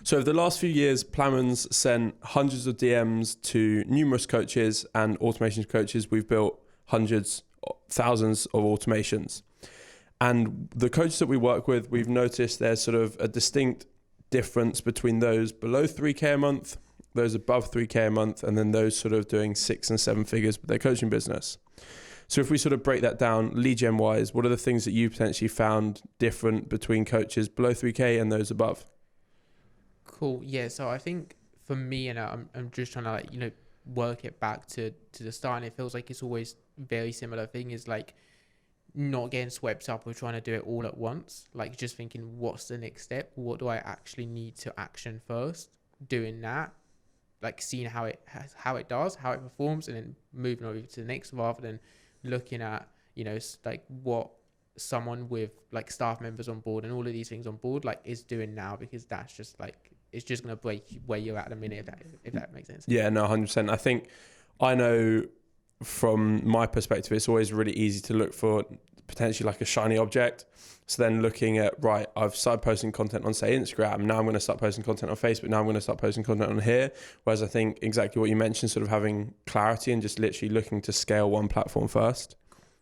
So over the last few years, Plowman's sent hundreds of DMs to numerous coaches and automation coaches. We've built hundreds, thousands of automations. And the coaches that we work with, we've noticed there's sort of a distinct difference between those below 3K a month, those above 3K a month, and then those sort of doing 6 and 7 figures with their coaching business. So if we sort of break that down, lead gen wise, what are the things that you potentially found different between coaches below 3K and those above? Cool. Yeah. So I think for me, and I'm just trying to work it back to the start, and it feels like it's always very similar thing is like not getting swept up with trying to do it all at once, like just thinking what's the next step, what do I actually need to action first, doing that, like seeing how it performs, and then moving over to the next, rather than looking at like what someone with like staff members on board and all of these things on board like is doing now, because that's just like it's just going to break where you're at a minute, if that makes sense. Yeah, no, 100%. I think I know from my perspective, it's always really easy to look for potentially like a shiny object. So then looking at, right, I've started posting content on, say, Instagram. Now I'm going to start posting content on Facebook. Now I'm going to start posting content on here. Whereas I think exactly what you mentioned, sort of having clarity and just literally looking to scale one platform first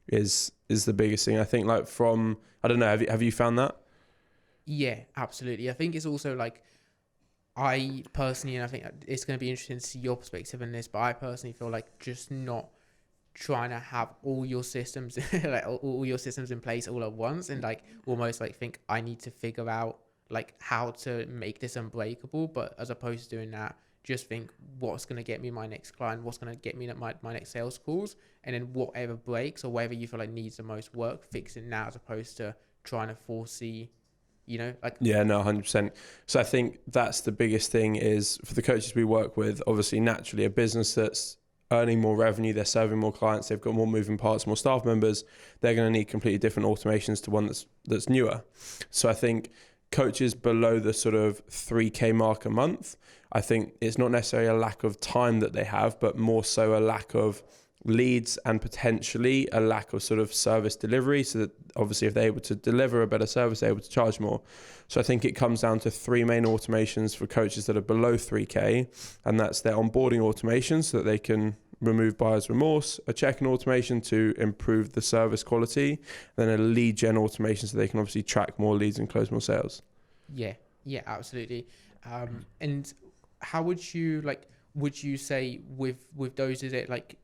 is the biggest thing. I think like from, I don't know, have you found that? Yeah, absolutely. I think it's also like, I personally, and I think it's going to be interesting to see your perspective in this, but I personally feel like just not trying to have all your systems like all your systems in place all at once, and like almost like think I need to figure out like how to make this unbreakable, but as opposed to doing that, just think what's going to get me my next client, what's going to get me my next sales calls, and then whatever breaks or whatever you feel like needs the most work, fix it now, as opposed to trying to foresee like. Yeah, no, 100%. So I think that's the biggest thing is for the coaches we work with, obviously naturally a business that's earning more revenue, they're serving more clients, they've got more moving parts, more staff members, they're going to need completely different automations to one that's newer. So I think coaches below the sort of 3K mark a month, I think it's not necessarily a lack of time that they have, but more so a lack of leads and potentially a lack of sort of service delivery, so that obviously if they're able to deliver a better service, they're able to charge more. So I think it comes down to 3 main automations for coaches that are below 3K, and that's their onboarding automation so that they can remove buyer's remorse, a check-in automation to improve the service quality, then a lead gen automation so they can obviously track more leads and close more sales. Yeah, absolutely. And how would you say with those, is it like,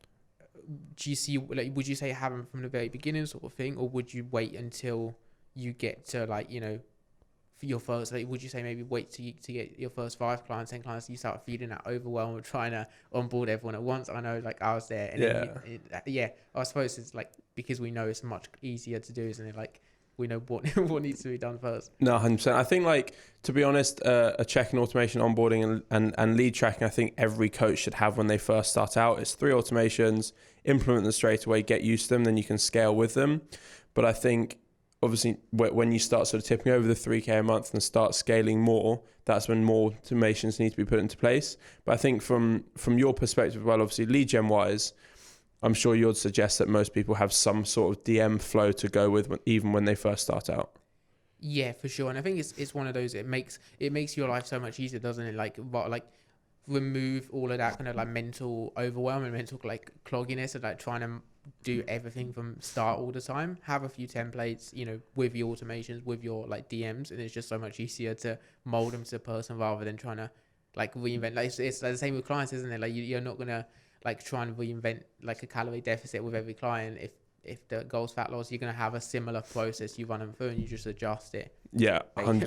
do you see, like, would you say have them from the very beginning sort of thing, or would you wait until you get to like for your first, like, would you say maybe wait to get your first 5 clients, 10 clients, you start feeling that overwhelm of trying to onboard everyone at once? I know, like, I was there, and I suppose it's like, because we know it's much easier to do, isn't it? Like, we know what what needs to be done first. No, 100%. I think, like, to be honest, a check-in automation, onboarding and lead tracking, I think every coach should have when they first start out. It's 3 automations, implement them straight away, get used to them, then you can scale with them. But I think, obviously, when you start sort of tipping over the 3K a month and start scaling more, that's when more automations need to be put into place. But I think from your perspective, well, obviously, lead gen-wise, I'm sure you'd suggest that most people have some sort of DM flow to go with even when they first start out. Yeah, for sure. And I think it's one of those, it makes your life so much easier, doesn't it? Like remove all of that kind of like mental overwhelm and mental like clogginess of like trying to do everything from start all the time. Have a few templates, with your automations, with your like DMs, and it's just so much easier to mold them to the person rather than trying to like reinvent. Like it's like the same with clients, isn't it? Like you're not gonna like try and reinvent like a calorie deficit with every client. If the goal's fat loss, you're going to have a similar process you run them through, and you just adjust it. Yeah,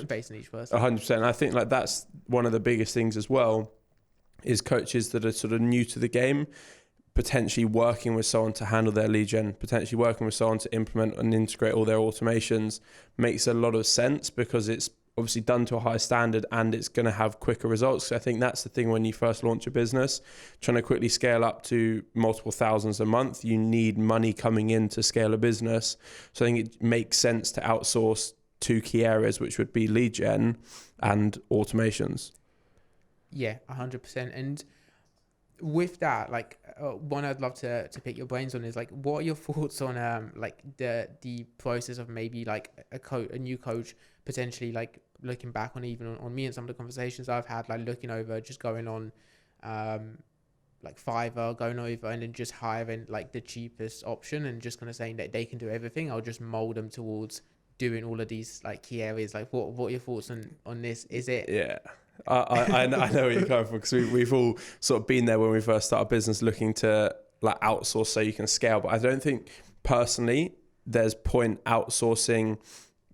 based on each person. 100%. I think like that's one of the biggest things as well, is coaches that are sort of new to the game, potentially working with someone to handle their lead gen, potentially working with someone to implement and integrate all their automations makes a lot of sense, because it's obviously done to a high standard and it's going to have quicker results. So I think that's the thing when you first launch a business, trying to quickly scale up to multiple thousands a month, you need money coming in to scale a business. So I think it makes sense to outsource 2 key areas, which would be lead gen and automations. Yeah, 100%. And with that, like one I'd love to pick your brains on is like, what are your thoughts on like the process of maybe like a new coach potentially like looking back on even on me and some of the conversations I've had, like looking over, just going on like Fiverr, going over and then just hiring like the cheapest option and just kind of saying that they can do everything. I'll just mold them towards doing all of these like key areas. Like what are your thoughts on this? Is it? Yeah. I know where you're coming from, because we've all sort of been there when we first started business, looking to like outsource so you can scale. But I don't think personally there's point outsourcing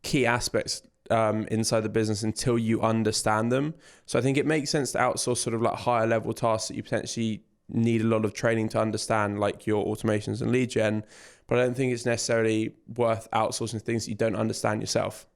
key aspects inside the business until you understand them. So I think it makes sense to outsource sort of like higher level tasks that you potentially need a lot of training to understand, like your automations and lead gen. But I don't think it's necessarily worth outsourcing things that you don't understand yourself.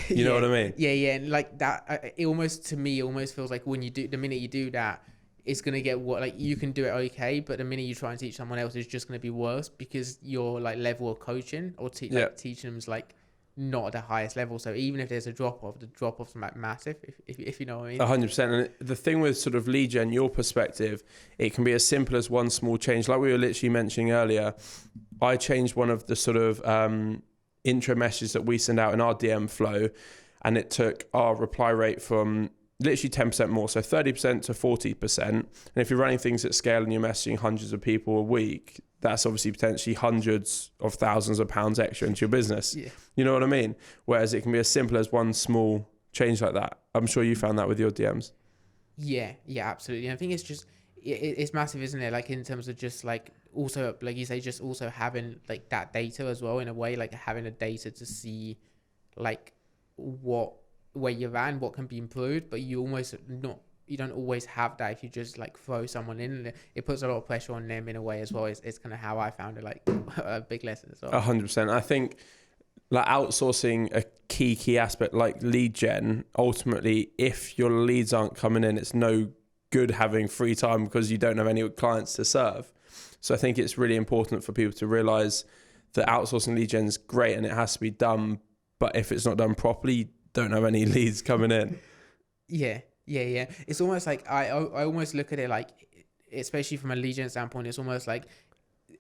You know what I mean? Yeah. And like that, it almost, to me, almost feels like when you do, the minute you do that, it's going to get what, like you can do it okay, but the minute you try and teach someone else, it's just going to be worse, because your like level of coaching or teaching them is like not at the highest level. So even if there's a drop off, the drop off's like massive, if you know what I mean. 100%. And the thing with sort of lead gen, your perspective, it can be as simple as one small change. Like we were literally mentioning earlier, I changed one of the sort of intro messages that we send out in our DM flow, and it took our reply rate from literally 10% more, so 30% to 40%. And if you're running things at scale and you're messaging hundreds of people a week, that's obviously potentially hundreds of thousands of pounds extra into your business. Yeah. You know what I mean? Whereas it can be as simple as one small change like that. I'm sure you found that with your DMs. Yeah, absolutely. I think it's just, it's massive, isn't it? Like in terms of just like, also, like you say, just also having like that data as well, in a way, like having the data to see like where you're at and what can be improved, but you don't always have that if you just like throw someone in, and it puts a lot of pressure on them in a way as well. It's kind of how I found it, like a big lesson as well. 100%. I think like outsourcing a key aspect like lead gen, ultimately, if your leads aren't coming in, it's no good having free time because you don't have any clients to serve. So I think it's really important for people to realize that outsourcing lead gen is great and it has to be done, but if it's not done properly, you don't have any leads coming in. Yeah. It's almost like I almost look at it like, especially from a lead gen standpoint, it's almost like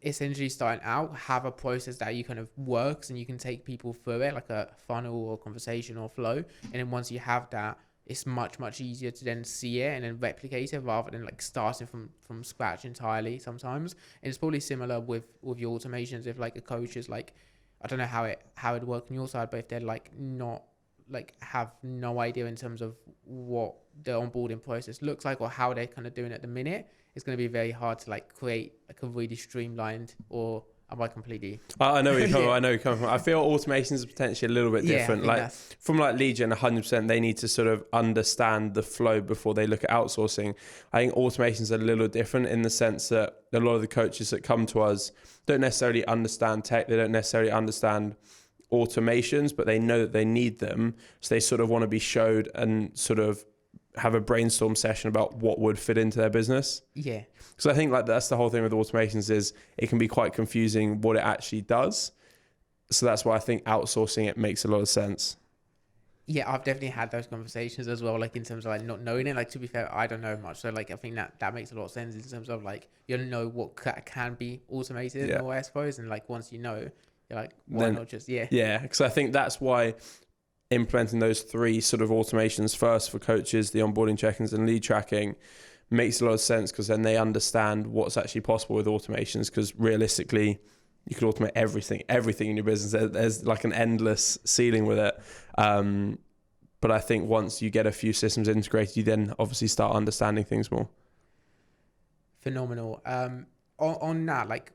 essentially starting out, have a process that you kind of works and you can take people through it, like a funnel or conversation or flow. And then once you have that, it's much easier to then see it and then replicate it, rather than like starting from scratch entirely sometimes. And it's probably similar with your automations. If like a coach is like, I don't know how it work on your side, but if they're like not like have no idea in terms of what the onboarding process looks like or how they're kind of doing it at the minute, it's going to be very hard to like create like a really streamlined, or am I completely? I know where you're coming from. I know where you're coming from. I feel automations is potentially a little bit different. Like from like lead gen, 100%, they need to sort of understand the flow before they look at outsourcing. I think automations are a little different in the sense that a lot of the coaches that come to us don't necessarily understand tech. They don't necessarily understand automations, but they know that they need them. So they sort of want to be showed and sort of have a brainstorm session about what would fit into their business. Yeah. So I think like that's the whole thing with automations, is it can be quite confusing what it actually does. So that's why I think outsourcing it makes a lot of sense. Yeah, I've definitely had those conversations as well, like in terms of like not knowing it. Like, to be fair, I don't know much. So like I think that makes a lot of sense in terms of like, you don't know what can be automated in a way, I suppose. And like once you know, you're like, why then, not just, Yeah, because I think that's why implementing those three sort of automations first for coaches, the onboarding check-ins and lead tracking, makes a lot of sense, because then they understand what's actually possible with automations, because realistically, you could automate everything in your business. There's like an endless ceiling with it. But I think once you get a few systems integrated, you then obviously start understanding things more. Phenomenal. On that, like,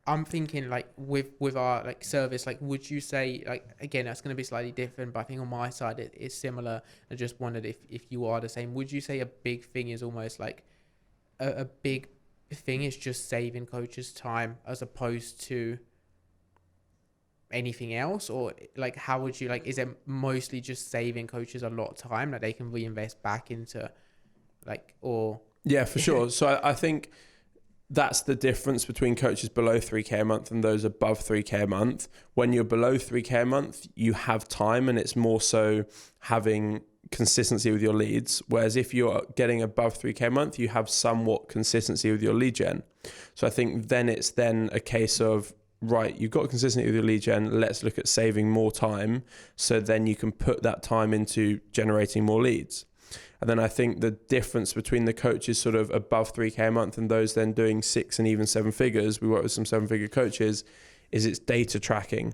I'm thinking like with our like service, like would you say, like, again, that's going to be slightly different, but I think on my side it is similar. I just wondered if you are the same. Would you say a big thing is almost like a big thing is just saving coaches time as opposed to anything else? Or like how would you, like, is it mostly just saving coaches a lot of time that they can reinvest back into, like, or... Yeah, for sure. So I think that's the difference between coaches below 3K a month and those above 3K a month. When you're below 3K a month, you have time, and it's more so having consistency with your leads. Whereas if you're getting above 3K a month, you have somewhat consistency with your lead gen. So I think then it's then a case of right, you've got consistency with your lead gen, let's look at saving more time so then you can put that time into generating more leads. And then I think the difference between the coaches sort of above 3K a month and those then doing 6 and even 7 figures, we work with some 7-figure coaches, is it's data tracking.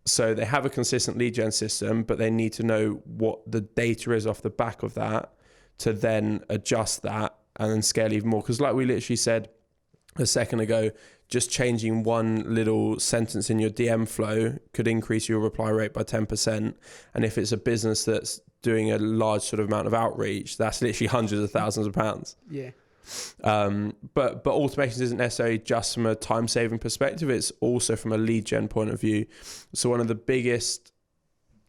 So they have a consistent lead gen system, but they need to know what the data is off the back of that to then adjust that and then scale even more. Because like we literally said a second ago, just changing one little sentence in your DM flow could increase your reply rate by 10%. And if it's a business that's doing a large sort of amount of outreach, that's literally hundreds of thousands of pounds. Yeah. But automations isn't necessarily just from a time saving perspective, it's also from a lead gen point of view. So one of the biggest,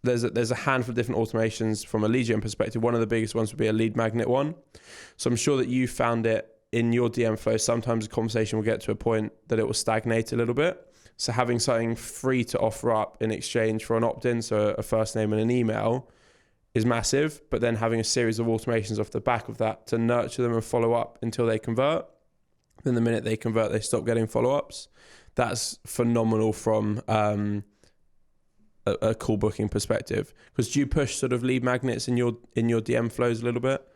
there's a handful of different automations from a lead gen perspective. One of the biggest ones would be a lead magnet one. So I'm sure that you found it in your DM flow. Sometimes a conversation will get to a point that it will stagnate a little bit. So having something free to offer up in exchange for an opt-in, so a first name and an email, is massive. But then having a series of automations off the back of that to nurture them and follow up until they convert. Then the minute they convert, they stop getting follow-ups. That's phenomenal from a call booking perspective. Because do you push sort of lead magnets in your DM flows a little bit?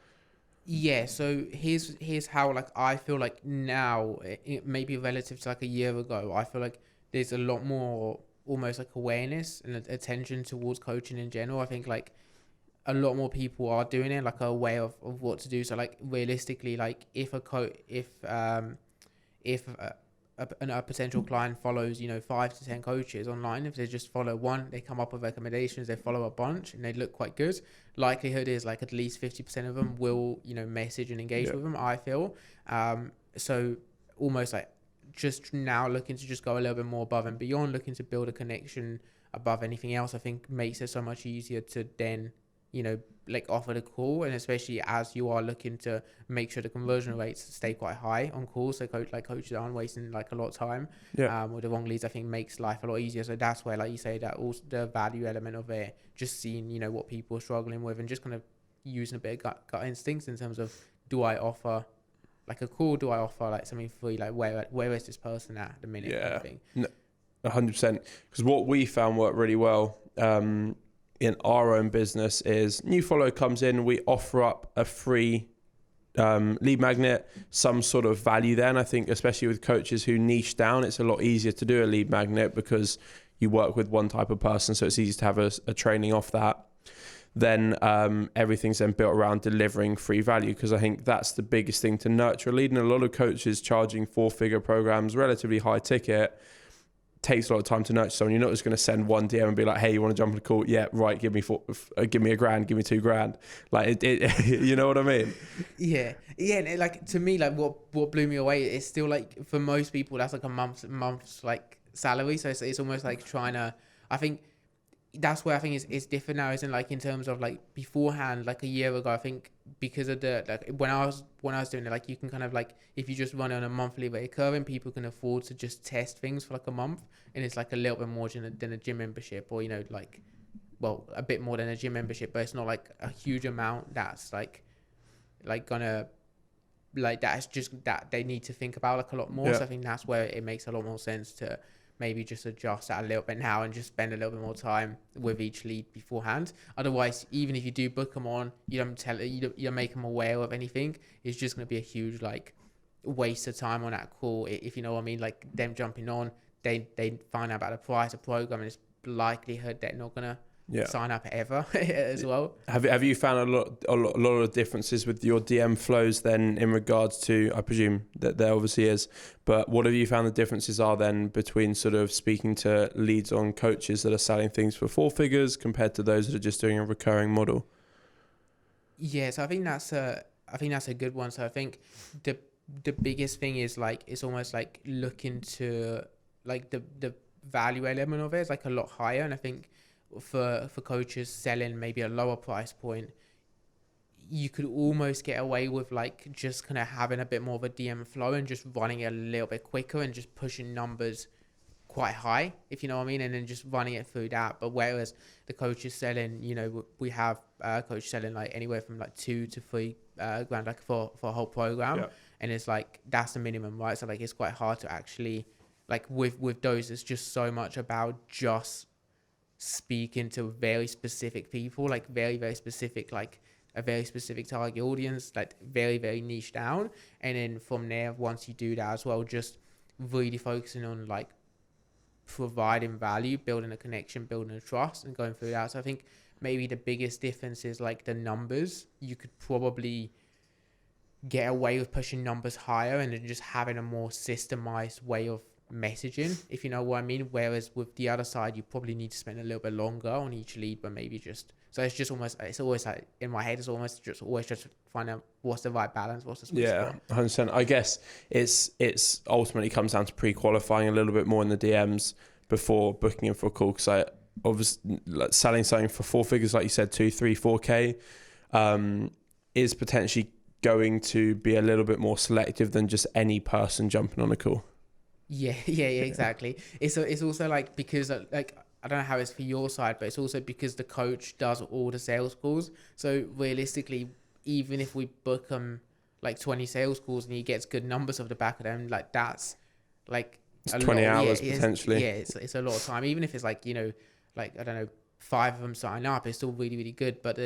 Yeah, so here's how like I feel like now, maybe relative to like a year ago, I feel like there's a lot more almost like awareness and attention towards coaching in general. I think like a lot more people are doing it, like aware of what to do. So like realistically, like if a potential client follows 5 to 10 coaches online, if they just follow one, they come up with recommendations, they follow a bunch and they look quite good, likelihood is like at least 50% of them will message and engage with them, I feel. So almost like just now looking to just go a little bit more above and beyond, looking to build a connection above anything else, I think makes it so much easier to then like offer the call, and especially as you are looking to make sure the conversion rates stay quite high on calls, so coaches aren't wasting like a lot of time with the wrong leads. I think makes life a lot easier. So that's where, like you say, that also the value element of it, just seeing what people are struggling with and just kind of using a bit of gut instincts in terms of, do I offer like a call, do I offer like something free, like where is this person at the minute? Yeah, kind of thing. No, 100%. Because what we found worked really well in our own business is new follow comes in, we offer up a free lead magnet, some sort of value there. And I think especially with coaches who niche down, it's a lot easier to do a lead magnet because you work with one type of person, so it's easy to have a training off that. Then everything's then built around delivering free value, because I think that's the biggest thing to nurture a lead. And a lot of coaches charging 4-figure programs, relatively high ticket, takes a lot of time to nurture someone. You're not just going to send one DM and be like, hey, you want to jump on a call? Yeah, right. Give me $1,000, give me $2,000. Like it you know what I mean? Yeah. And like to me, like what blew me away is still like for most people that's like a month's like salary. So it's almost like trying to. I think that's where I think it's different now, isn't like in terms of like beforehand, like a year ago, I think because of the like when I was doing it, like you can kind of like if you just run it on a monthly rate curve, and people can afford to just test things for like a month, and it's like a little bit more than a gym membership, or like well a bit more than a gym membership, but it's not like a huge amount that's like gonna like that's just that they need to think about like a lot more. Yeah. So I think that's where it makes a lot more sense to maybe just adjust that a little bit now and just spend a little bit more time with each lead beforehand. Otherwise, even if you do book them on, you don't make them aware of anything. It's just going to be a huge like waste of time on that call. If you know what I memean, like them jumping on, they find out about the price of program, and it's likelihood they're not going to sign up ever as well. Have you found a lot of differences with your DM flows then in regards to, I presume that there obviously is, but what have you found the differences are then between sort of speaking to leads on coaches that are selling things for 4 figures compared to those that are just doing a recurring model? Yeah, so I think that's a good one. So I think the biggest thing is like it's almost like looking to like the value element of it is like a lot higher, and I think for coaches selling maybe a lower price point, you could almost get away with like just kind of having a bit more of a DM flow and just running it a little bit quicker and just pushing numbers quite high, if you know what I mean, and then just running it through that. But whereas the coaches selling, we have coaches selling like anywhere from like $2,000 to $3,000 like for a whole program, and it's like that's the minimum, right? So like it's quite hard to actually like with those, it's just so much about just speaking to very specific people, like very, very specific, like a very specific target audience, like very, very niche down. And then from there, once you do that as well, just really focusing on like providing value, building a connection, building a trust, and going through that. So I think maybe the biggest difference is like the numbers. You could probably get away with pushing numbers higher and then just having a more systemized way of messaging, if you know what I mean. Whereas with the other side, you probably need to spend a little bit longer on each lead, but maybe just, so it's just almost, it's always like in my head, it's almost just always just find out what's the right balance, what's the sweet spot. 100%. I guess it's ultimately comes down to pre-qualifying a little bit more in the DMs before booking in for a call, because I obviously like selling something for 4 figures, like you said, 2, 3, 4K, is potentially going to be a little bit more selective than just any person jumping on a call. Yeah, exactly. It's also like, because like, I don't know how it's for your side, but it's also because the coach does all the sales calls. So realistically, even if we book him like 20 sales calls and he gets good numbers off the back of them, like that's like it's 20 hours potentially. It's a lot of time. Even if it's like, you know, like, I don't know, 5 of them sign up, it's still really, really good. But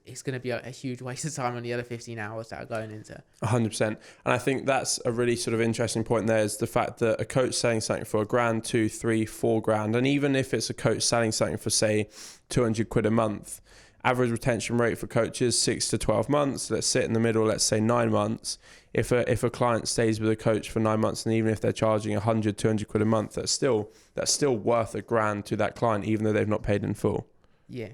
it's going to be a huge waste of time on the other 15 hours that are going into. 100%. And I think that's a really sort of interesting point there, is the fact that a coach selling something for $1,000, 2, 3, 4 grand, and even if it's a coach selling something for say 200 quid a month, average retention rate for coaches 6 to 12 months. Let's sit in the middle, let's say 9 months. If a client stays with a coach for 9 months, and even if they're charging 100, 200 quid a month, that's still worth $1,000 to that client, even though they've not paid in full. Yeah.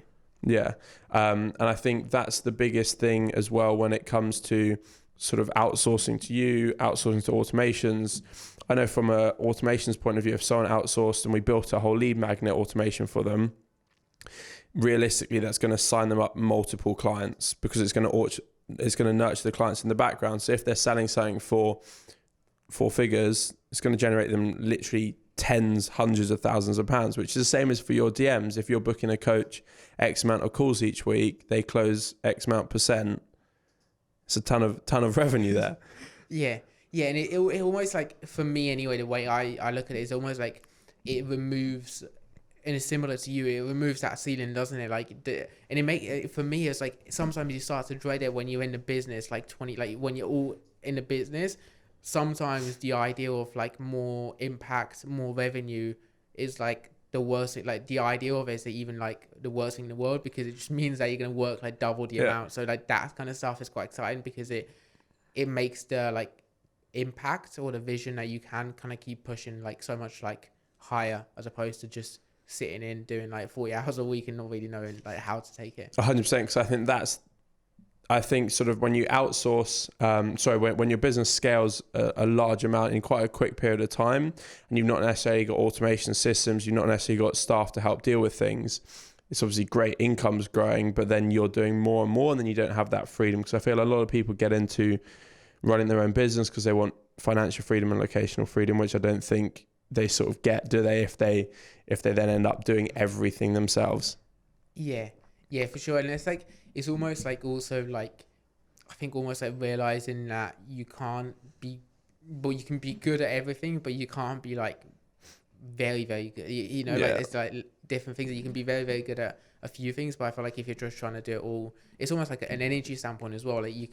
And I think that's the biggest thing as well when it comes to sort of outsourcing to you, outsourcing to automations. I know from a automations point of view, if someone outsourced and we built a whole lead magnet automation for them, realistically, that's going to sign them up multiple clients, because it's going to nurture the clients in the background. So if they're selling something for 4 figures, it's going to generate them literally tens, hundreds of thousands of pounds, which is the same as for your DMs. If you're booking a coach X amount of calls each week, they close X amount %. It's a ton of revenue there. Yeah. And it almost, like, for me anyway, the way I look at it is almost like it removes, and it's similar to you, it removes that ceiling, doesn't it? Like, and for me, it's like sometimes you start to dread it when you're in the business, like when you're all in the business. Sometimes the idea of like more impact, more revenue is like the worst thing. Like the idea of it is even like the worst thing in the world, because it just means that you're going to work like double the amount. So like that kind of stuff is quite exciting, because it makes the like impact or the vision that you can kind of keep pushing like so much like higher, as opposed to just sitting in doing like 40 hours a week and not really knowing like how to take it. 100%. Because I think sort of when you outsource, when your business scales a large amount in quite a quick period of time, and you've not necessarily got automation systems, you've not necessarily got staff to help deal with things, it's obviously great, income's growing, but then you're doing more and more, and then you don't have that freedom. Because I feel a lot of people get into running their own business because they want financial freedom and locational freedom, which I don't think they sort of get, do they, if they then end up doing everything themselves. Yeah, for sure. And it's almost like also like, I think almost like realizing that you can be good at everything, but you can't be like very, very good. You know, like it's like different things that you can be very, very good at a few things, but I feel like if you're just trying to do it all, it's almost like an energy standpoint as well. Like you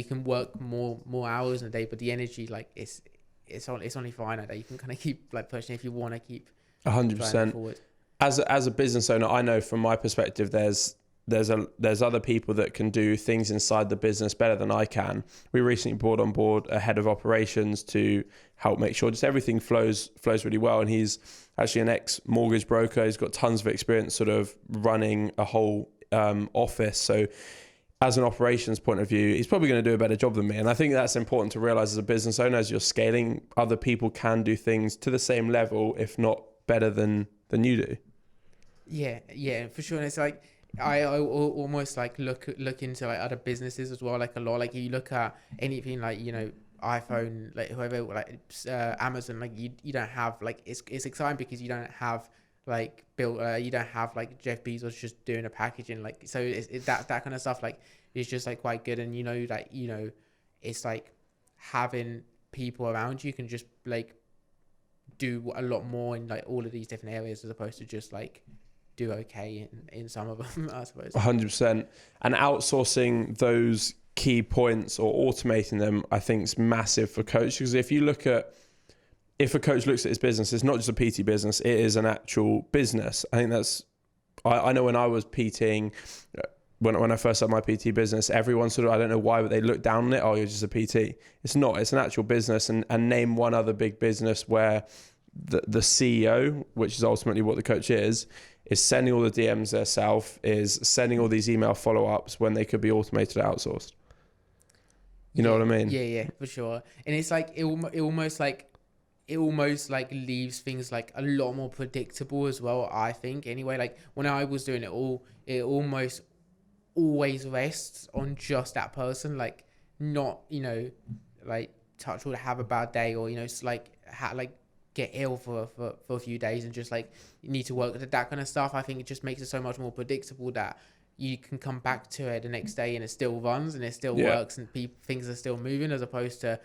can work more hours in a day, but the energy, like it's only finite. That you can kind of keep like pushing if you want to keep 100% forward. As a business owner, I know from my perspective, there's other people that can do things inside the business better than I can. We recently brought on board a head of operations to help make sure just everything flows really well. And he's actually an ex-mortgage broker. He's got tons of experience sort of running a whole office. So as an operations point of view, he's probably going to do a better job than me. And I think that's important to realize as a business owner, as you're scaling, other people can do things to the same level, if not better than you do. Yeah, for sure. And it's like, I almost like look into like other businesses as well, like a lot. Like you look at anything like, you know, iPhone, like whoever, like Amazon, like you don't have like, it's exciting because you don't have like you don't have like Jeff Bezos just doing a packaging, like, so it's that kind of stuff like is just like quite good. And you know, it's like having people around you can just like do a lot more in like all of these different areas as opposed to just like do okay in some of them, I suppose. 100%. And outsourcing those key points or automating them, I think is massive for coaches. Because if a coach looks at his business, it's not just a PT business, it is an actual business. I think I know when I was PTing, when I first started my PT business, everyone sort of, I don't know why, but they look down on it. Oh, you're just a PT. It's not, it's an actual business. And name one other big business where the CEO, which is ultimately what the coach is sending all the DMs themselves, is sending all these email follow-ups when they could be automated or outsourced. You know what I mean? Yeah, for sure. And it's like, it almost like leaves things like a lot more predictable as well, I think. Anyway, like when I was doing it almost always rests on just that person, like not, like touch wood, have a bad day, or, get ill for a few days and just like you need to work with that kind of stuff. I think it just makes it so much more predictable that you can come back to it the next day and it still runs and it still works and things are still moving, as opposed to,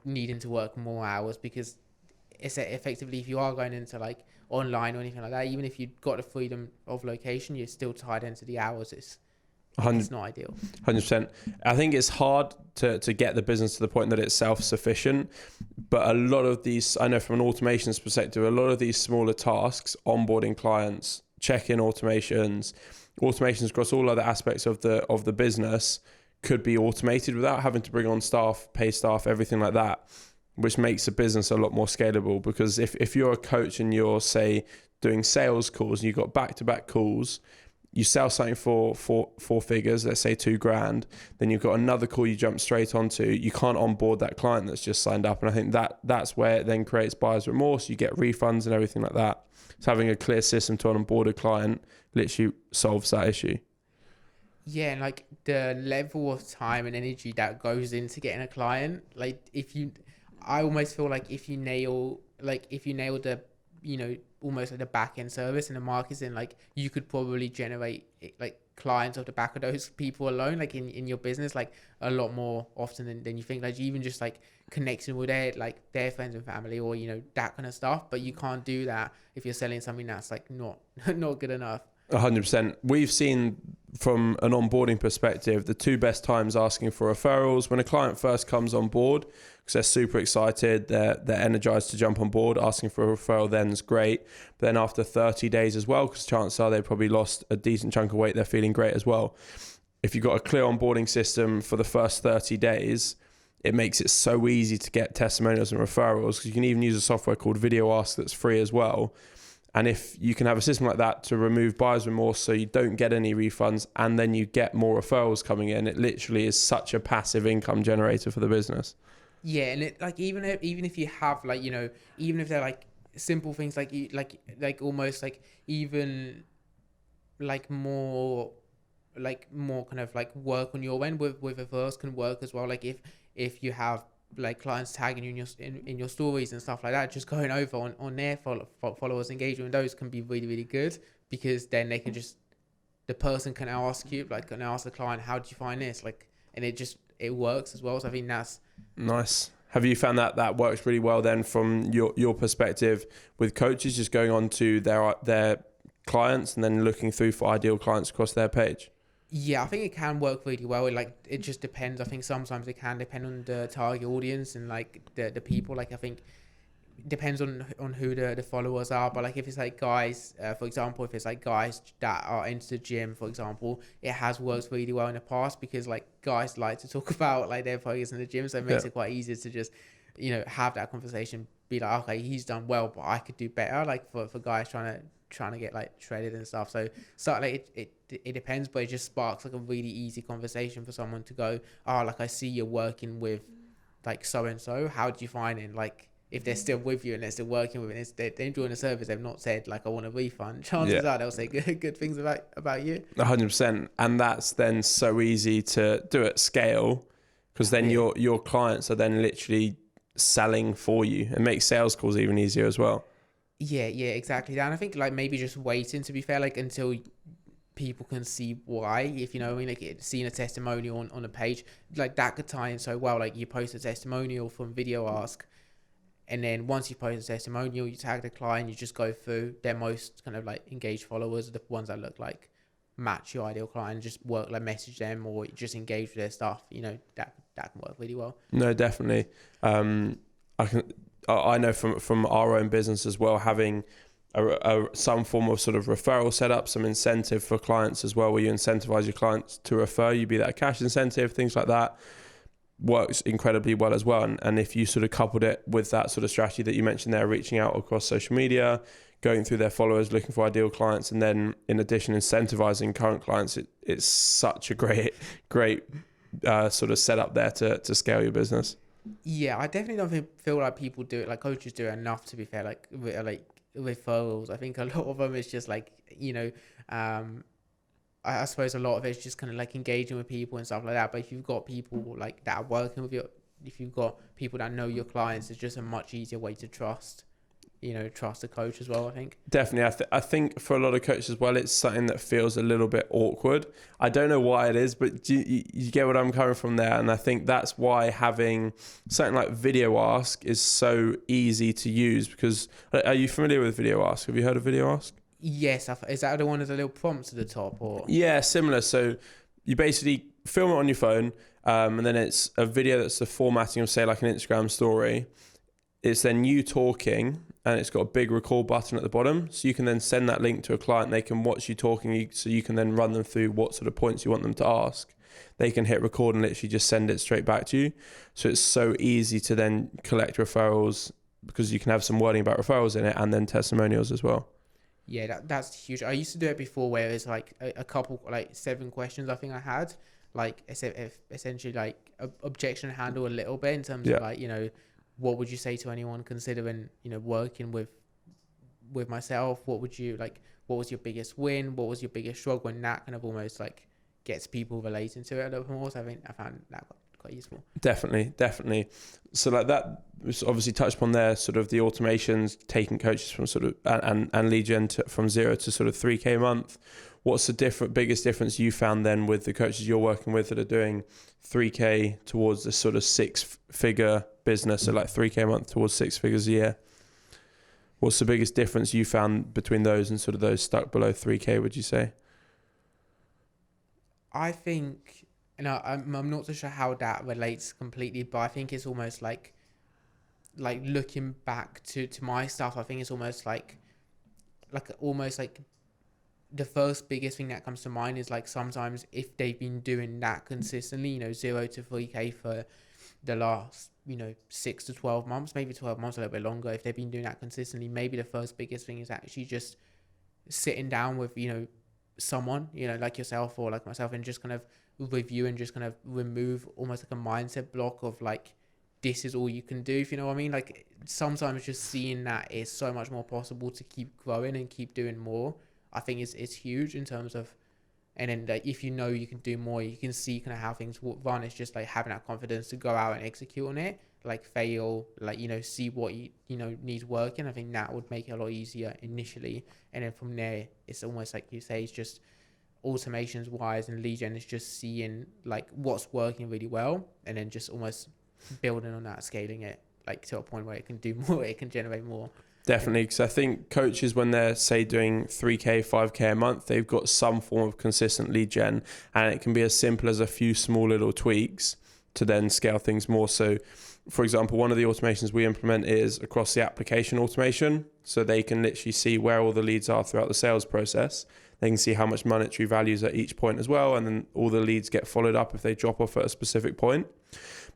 needing to work more hours, because it's effectively, if you are going into like online or anything like that, even if you've got the freedom of location, you're still tied into the hours. It's not ideal. 100%. I think it's hard to get the business to the point that it's self-sufficient, but a lot of these, I know from an automations perspective, a lot of these smaller tasks, onboarding clients, check-in automations across all other aspects of the business could be automated without having to bring on staff, pay staff, everything like that, which makes a business a lot more scalable. Because if you're a coach and you're, say, doing sales calls and you've got back-to-back calls, you sell something for four figures, let's say $2,000, then you've got another call you jump straight onto. You can't onboard that client that's just signed up. And I think that's where it then creates buyer's remorse. You get refunds and everything like that. So having a clear system to onboard a client literally solves that issue. Yeah, and like the level of time and energy that goes into getting a client, like I almost feel like if you nail the, almost like the back end service and the marketing, like you could probably generate like clients off the back of those people alone, like in your business, like a lot more often than you think. Like even just like connecting with their friends and family, or that kind of stuff. But you can't do that if you're selling something that's like not good enough. 100%. We've seen from an onboarding perspective, the two best times asking for referrals: when a client first comes on board, because they're super excited, they're energized to jump on board. Asking for a referral then is great. But then after 30 days as well, because chances are they probably lost a decent chunk of weight, they're feeling great as well. If you've got a clear onboarding system for the first 30 days, it makes it so easy to get testimonials and referrals, because you can even use a software called Video Ask that's free as well. And if you can have a system like that to remove buyer's remorse so you don't get any refunds and then you get more referrals coming in, it literally is such a passive income generator for the business. Yeah, and it like even if you have like, even if they're like simple things like almost like even like more kind of like work on your end with referrals can work as well. Like if you have like clients tagging you in your stories and stuff like that, just going over on their followers engagement, those can be really, really good, because then they can the person can ask the client, how did you find this? Like, and it works as well. So I think that's nice. Have you found that works really well then from your perspective with coaches, just going on to their clients and then looking through for ideal clients across their page? Yeah, I think it can work really well. It just depends. I think sometimes it can depend on the target audience and like the people. Like I think it depends on who the followers are. But like if it's like guys, for example, if it's like guys that are into the gym, for example, it has worked really well in the past, because like guys like to talk about like their progress in the gym, so it makes it quite easy to just have that conversation. Be like, okay, he's done well, but I could do better. Like for guys trying to get like shredded and stuff. So like it depends, but it just sparks like a really easy conversation for someone to go, oh, like I see you're working with like so and so. How do you find it? Like if they're still with you and they're still working with it, they're enjoying the service. They've not said like I want a refund. Chances are they'll say good things about you. 100%, and that's then so easy to do at scale, because then your clients are then literally selling for you, and makes sales calls even easier as well. Yeah, exactly. And I think like maybe just waiting, to be fair, like until people can see why, if you know what I mean, like seeing a testimonial on a page, like that could tie in so well. Like you post a testimonial from Video Ask, and then once you post a testimonial, you tag the client, you just go through their most kind of like engaged followers, the ones that look like match your ideal client, just work, like message them or just engage with their stuff. You know, that can work really well. No, definitely. I know from our own business as well, having some form of sort of referral setup, some incentive for clients as well, where you incentivize your clients to refer you, be that a cash incentive, things like that, works incredibly well as well. And if you sort of coupled it with that sort of strategy that you mentioned there, reaching out across social media, going through their followers, looking for ideal clients, and then in addition incentivizing current clients, it's such a great sort of setup there to scale your business. Yeah, I definitely don't feel like people do it, like coaches do it enough, to be fair, like referrals. I think a lot of them is just like, you know, I suppose a lot of it's just kind of like engaging with people and stuff like that. But if you've got people like that are working with you, if you've got people that know your clients, it's just a much easier way to trust a coach as well, I think. Definitely. I think for a lot of coaches as well, it's something that feels a little bit awkward. I don't know why it is, but you get what I'm coming from there. And I think that's why having something like Video Ask is so easy to use, because are you familiar with Video Ask? Have you heard of Video Ask? Yes. Is that the one with the little prompts at the top? Or Yeah, similar. So you basically film it on your phone, and then it's a video that's the formatting of, say, like an Instagram story. It's then you talking, and it's got a big record button at the bottom. So you can then send that link to a client. They can watch you talking, so you can then run them through what sort of points you want them to ask. They can hit record and literally just send it straight back to you. So it's so easy to then collect referrals, because you can have some wording about referrals in it and then testimonials as well. Yeah, that's huge. I used to do it before, where it's like a couple, like 7 questions I think I had, like essentially like objection handle a little bit in terms of like, you know, what would you say to anyone considering, you know, working with myself? What would you like? What was your biggest win? What was your biggest struggle? And that kind of almost like gets people relating to it a little bit more. So I found that quite useful. Definitely. So like that was obviously touched upon there, sort of the automations, taking coaches from sort of and lead gen from 0 to sort of 3K a month. What's the biggest difference you found then with the coaches you're working with that are doing 3K towards this sort of 6-figure business, so like 3K a month towards 6 figures a year? What's the biggest difference you found between those and sort of those stuck below 3K, would you say? I think, I'm not so sure how that relates completely, but I think it's almost like looking back to my stuff, I think it's almost like the first biggest thing that comes to mind is like sometimes if they've been doing that consistently, you know, 0 to 3K for the last, you know, 6 to 12 months, maybe 12 months, a little bit longer, if they've been doing that consistently, maybe the first biggest thing is actually just sitting down with, you know, someone, you know, like yourself or like myself, and just kind of review and just kind of remove almost like a mindset block of like, this is all you can do, if you know what I mean. Like sometimes just seeing that is so much more possible to keep growing and keep doing more. I think it's huge in terms of, and then like, if you know you can do more, you can see kind of how things run. It's just like having that confidence to go out and execute on it, like fail, like, you know, see what you know needs working. I think that would make it a lot easier initially, and then from there it's almost like you say, it's just automations wise and lead gen is just seeing like what's working really well, and then just almost building on that, scaling it like to a point where it can do more, it can generate more. Definitely, because I think coaches, when they're, say, doing 3K, 5K a month, they've got some form of consistent lead gen, and it can be as simple as a few small little tweaks to then scale things more. So, for example, one of the automations we implement is across the application automation, so they can literally see where all the leads are throughout the sales process. They can see how much monetary values at each point as well, and then all the leads get followed up if they drop off at a specific point.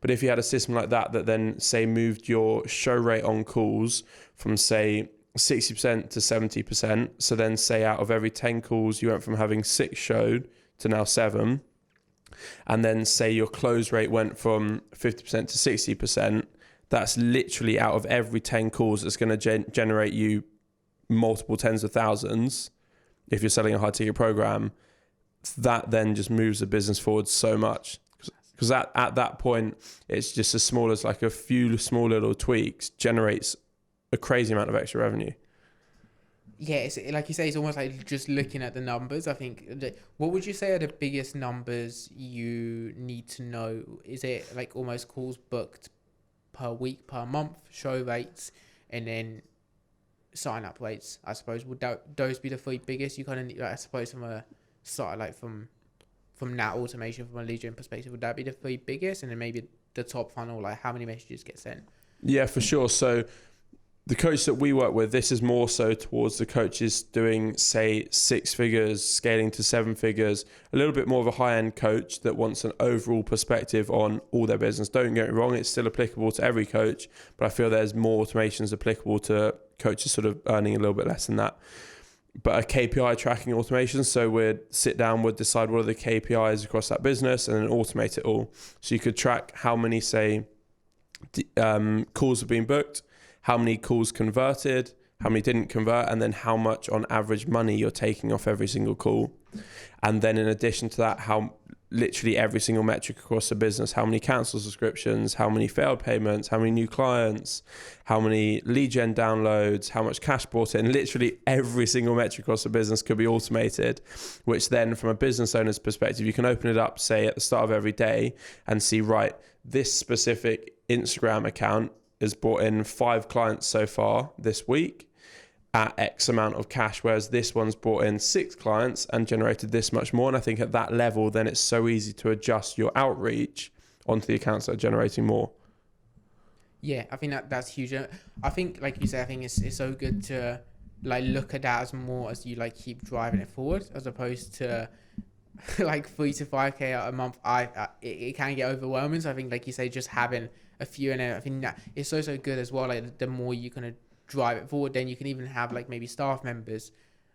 But if you had a system like that then, say, moved your show rate on calls from, say, 60% to 70%, so then, say, out of every 10 calls, you went from having 6 showed to now 7, and then, say, your close rate went from 50% to 60%, that's literally out of every 10 calls that's going to generate you multiple tens of thousands. If you're selling a high ticket program, that then just moves the business forward so much. Because at that point, it's just as small as like a few small little tweaks generates a crazy amount of extra revenue. yeah, it's, like you say, it's almost like just looking at the numbers. I think what would you say are the biggest numbers you need to know? Is it like almost calls booked per week, per month, show rates, and then sign up rates? I suppose would those be the three biggest? You kind of need, like, I suppose from a sort of like from that automation, from a lead gen perspective, would that be the three biggest? And then maybe the top funnel, like how many messages get sent? Yeah, for sure. So the coach that we work with, this is more so towards the coaches doing, say, 6 figures, scaling to 7 figures, a little bit more of a high-end coach that wants an overall perspective on all their business. Don't get me wrong, it's still applicable to every coach, but I feel there's more automations applicable to coaches sort of earning a little bit less than that. But a KPI tracking automation, so we'd sit down, we'd decide what are the KPIs across that business and then automate it all. So you could track how many, say, calls have been booked, how many calls converted, how many didn't convert, and then how much on average money you're taking off every single call. And then in addition to that, how literally every single metric across the business, how many cancelled subscriptions, how many failed payments, how many new clients, how many lead gen downloads, how much cash brought in, literally every single metric across the business could be automated, which then from a business owner's perspective, you can open it up, say at the start of every day and see, right, this specific Instagram account has brought in 5 clients so far this week at X amount of cash, whereas this one's brought in 6 clients and generated this much more. And I think at that level, then it's so easy to adjust your outreach onto the accounts that are generating more. Yeah, I think that's huge. I think, like you said, I think it's so good to like look at that as more as you like keep driving it forward, as opposed to like 3 to 5K a month. It can get overwhelming. So I think, like you say, just having a few, and I think that it's so good as well. Like the more you kind of drive it forward, then you can even have like maybe staff members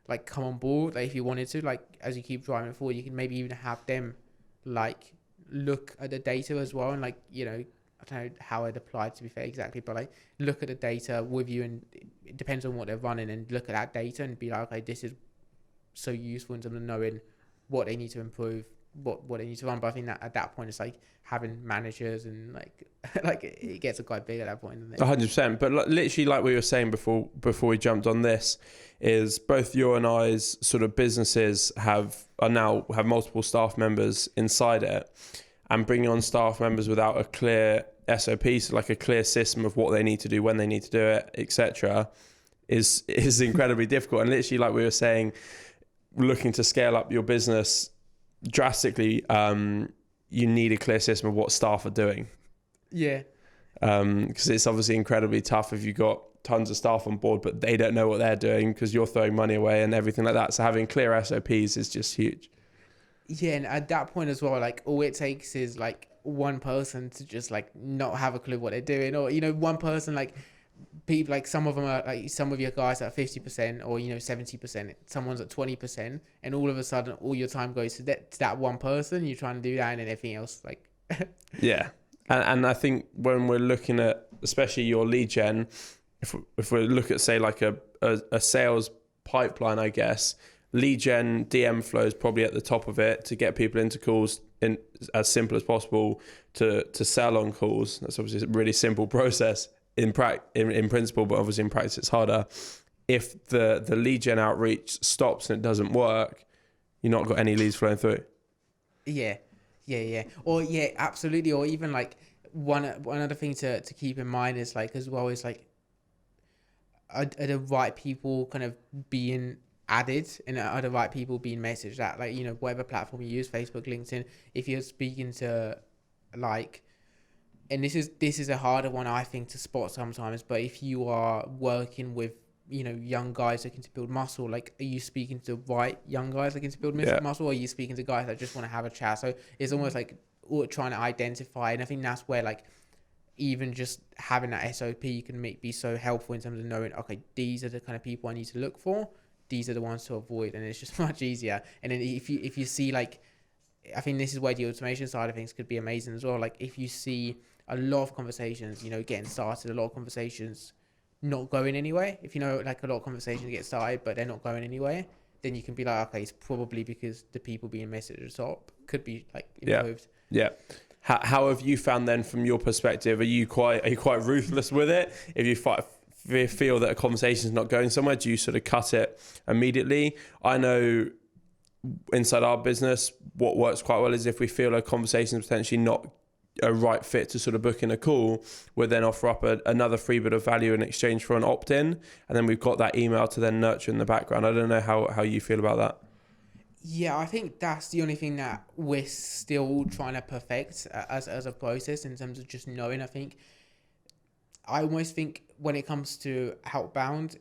like come on board. Like if you wanted to, like as you keep driving it forward, you can maybe even have them like look at the data as well, and like, you know, I don't know how it applied to be fair exactly, but like look at the data with you, and it depends on what they're running, and look at that data and be like, okay, this is so useful in terms of knowing what they need to improve, what they need to run. But I think that at that point it's like having managers and like like it gets quite big at that point, doesn't it? 100%. But literally, like we were saying before we jumped on this, is both your and I's sort of businesses have multiple staff members inside it, and bringing on staff members without a clear SOP, so like a clear system of what they need to do, when they need to do it, etc., is incredibly difficult. And literally, like we were saying, looking to scale up your business drastically, you need a clear system of what staff are doing. Yeah. Because it's obviously incredibly tough if you've got tons of staff on board, but they don't know what they're doing because you're throwing money away and everything like that. So having clear SOPs is just huge. Yeah, and at that point as well, like all it takes is like one person to just like not have a clue what they're doing, or, you know, one person, like people, like some of them are like, some of your guys are at 50% or, you know, 70%, someone's at 20%, and all of a sudden all your time goes to that one person. You're trying to do that, and then everything else like Yeah. And I think when we're looking at, especially your lead gen, if we look at, say, like a sales pipeline, I guess, lead gen DM flow is probably at the top of it to get people into calls in as simple as possible to sell on calls. That's obviously a really simple process in principle, but obviously in practice it's harder. If the lead gen outreach stops and it doesn't work, you've not got any leads flowing through. Yeah. Or yeah, absolutely. Or even like one other thing to keep in mind is like, as well, is like, are the right people kind of being added, and are the right people being messaged at, like, you know, whatever platform you use, Facebook, LinkedIn, if you're speaking to like, and this is a harder one, I think, to spot sometimes, but if you are working with, you know, young guys looking to build muscle, like, are you speaking to the right young guys looking to build muscle, or are you speaking to guys that just want to have a chat? So it's almost like trying to identify, and I think that's where like even just having that SOP can be so helpful in terms of knowing, okay, these are the kind of people I need to look for, these are the ones to avoid, and it's just much easier. And then if you see, like, I think this is where the automation side of things could be amazing as well. Like if you see a lot of conversations, you know, getting started, a lot of conversations not going anywhere, if you know, like a lot of conversations get started but they're not going anywhere, then you can be like, okay, it's probably because the people being messaged at the top could be like improved. Yeah. How have you found then, from your perspective, are you quite ruthless with it? If you feel that a conversation is not going somewhere, do you sort of cut it immediately? I know inside our business, what works quite well is if we feel a conversation is potentially not a right fit to sort of book in a call, we'll then offer up another free bit of value in exchange for an opt-in, and then we've got that email to then nurture in the background. I don't know how you feel about that. Yeah, I think that's the only thing that we're still trying to perfect as a process in terms of just knowing. I almost think when it comes to outbound,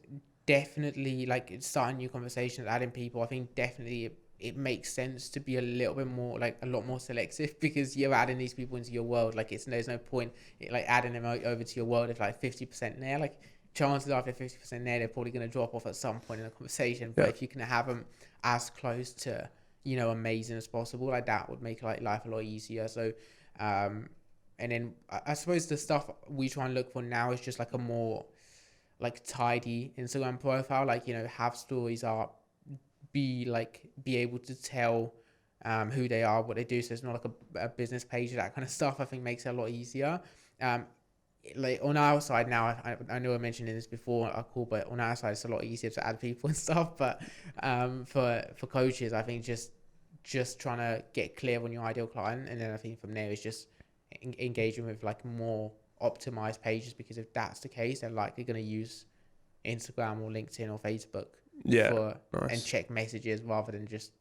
definitely like starting new conversations, adding people, I think definitely it makes sense to be a little bit more, like a lot more selective, because you're adding these people into your world. Like there's no point like adding them over to your world if like 50% there. Like chances are if they're 50% there, they're probably going to drop off at some point in the conversation. But if you can have them as close to, amazing as possible, like that would make like life a lot easier. So, and then I suppose the stuff we try and look for now is just like a more like tidy Instagram profile, like, have stories up, be able to tell who they are, what they do. So it's not like a business page, that kind of stuff, I think makes it a lot easier. Like on our side now, I know I mentioned this before our call, but on our side it's a lot easier to add people and stuff. But for coaches, I think just trying to get clear on your ideal client, and then I think from there is just engaging with like more optimized pages, because if that's the case, they're likely going to use Instagram or LinkedIn or Facebook and check messages rather than just